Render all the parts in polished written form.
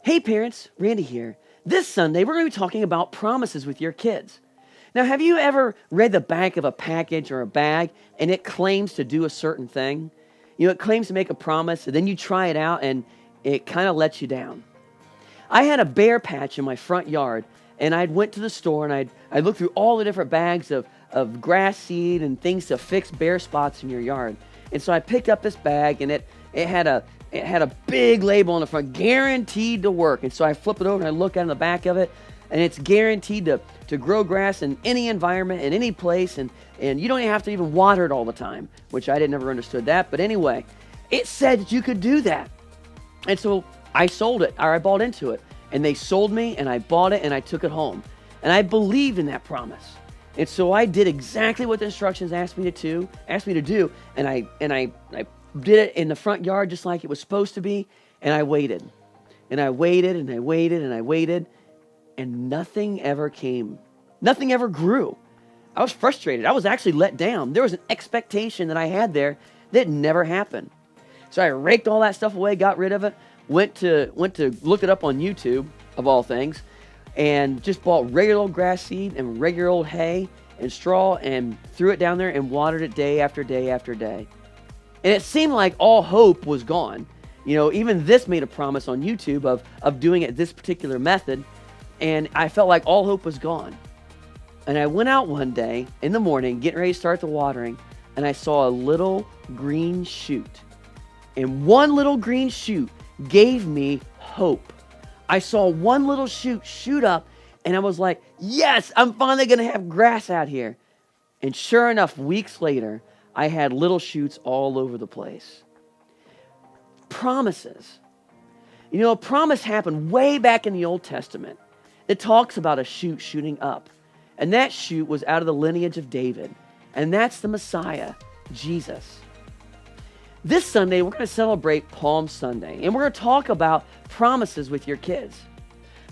Hey parents, Randy here. This Sunday, we're going to be talking about promises with your kids. Now, have you ever read the back of a package or a bag and it claims to do a certain thing? It claims to make a promise, and then you try it out and it kind of lets you down. I had a bare patch in my front yard, and I went to the store and I looked through all the different bags of grass seed and things to fix bare spots in your yard. And so I picked up this bag, and it had a big label on the front, guaranteed to work. And so I flip it over and I look at the back of it, and it's guaranteed to grow grass in any environment, in any place, and you don't even have to even water it all the time, which I never understood that. But anyway, it said that you could do that. And so I sold it, or I bought into it, and they sold me, and I bought it, and I took it home. And I believed in that promise. And so I did exactly what the instructions asked me to do, and I did it in the front yard just like it was supposed to be, and I waited. And I waited, and I waited, and I waited, and nothing ever came. Nothing ever grew. I was frustrated. I was actually let down. There was an expectation that I had there that never happened. So I raked all that stuff away, got rid of it, went to look it up on YouTube, of all things, and just bought regular old grass seed and regular old hay and straw and threw it down there and watered it day after day after day. And it seemed like all hope was gone. Even this made a promise on YouTube of doing it this particular method, and I felt like all hope was gone. And I went out one day in the morning, getting ready to start the watering, and I saw a little green shoot. And one little green shoot gave me hope. I saw one little shoot up, and I was like, yes, I'm finally going to have grass out here. And sure enough, weeks later, I had little shoots all over the place. Promises. A promise happened way back in the Old Testament. It talks about a shoot shooting up. And that shoot was out of the lineage of David. And that's the Messiah, Jesus. This Sunday, we're going to celebrate Palm Sunday. And we're going to talk about promises with your kids.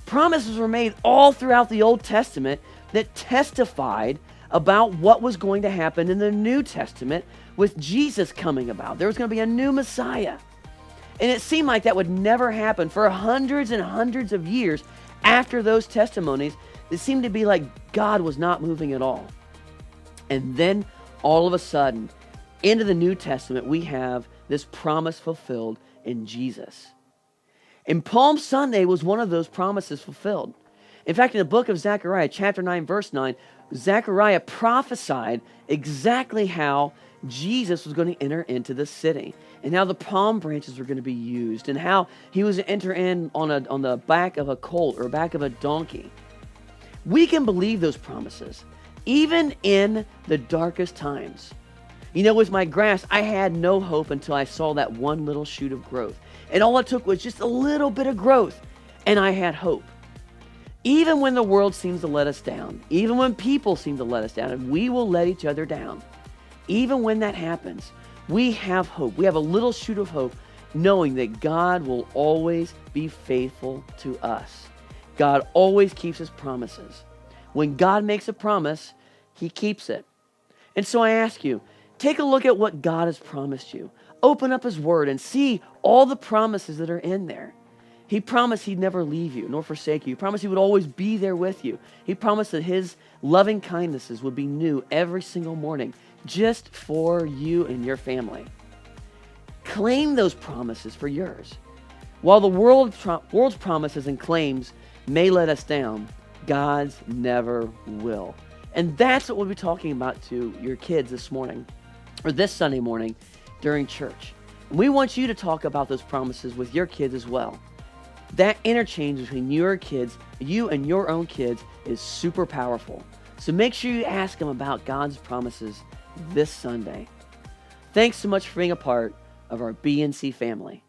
Promises were made all throughout the Old Testament that testified about what was going to happen in the New Testament with Jesus coming about. There was going to be a new Messiah. And it seemed like that would never happen for hundreds and hundreds of years after those testimonies. It seemed to be like God was not moving at all. And then all of a sudden, into the New Testament, we have this promise fulfilled in Jesus. And Palm Sunday was one of those promises fulfilled. In fact, in the book of Zechariah, chapter 9, verse 9, Zechariah prophesied exactly how Jesus was going to enter into the city, and how the palm branches were going to be used, and how he was to enter in on the back of a colt or back of a donkey. We can believe those promises, even in the darkest times. With my grass, I had no hope until I saw that one little shoot of growth. And all it took was just a little bit of growth, and I had hope. Even when the world seems to let us down, even when people seem to let us down, and we will let each other down, even when that happens, we have hope. We have a little shoot of hope, knowing that God will always be faithful to us. God always keeps his promises. When God makes a promise, he keeps it. And so I ask you, take a look at what God has promised you. Open up his word and see all the promises that are in there. He promised he'd never leave you nor forsake you. He promised he would always be there with you. He promised that his loving kindnesses would be new every single morning, just for you and your family. Claim those promises for yours. While the world's promises and claims may let us down, God's never will. And that's what we'll be talking about to your kids this morning, or this Sunday morning during church. And we want you to talk about those promises with your kids as well. That interchange between your kids, you and your own kids, is super powerful. So make sure you ask them about God's promises this Sunday. Thanks so much for being a part of our BNC family.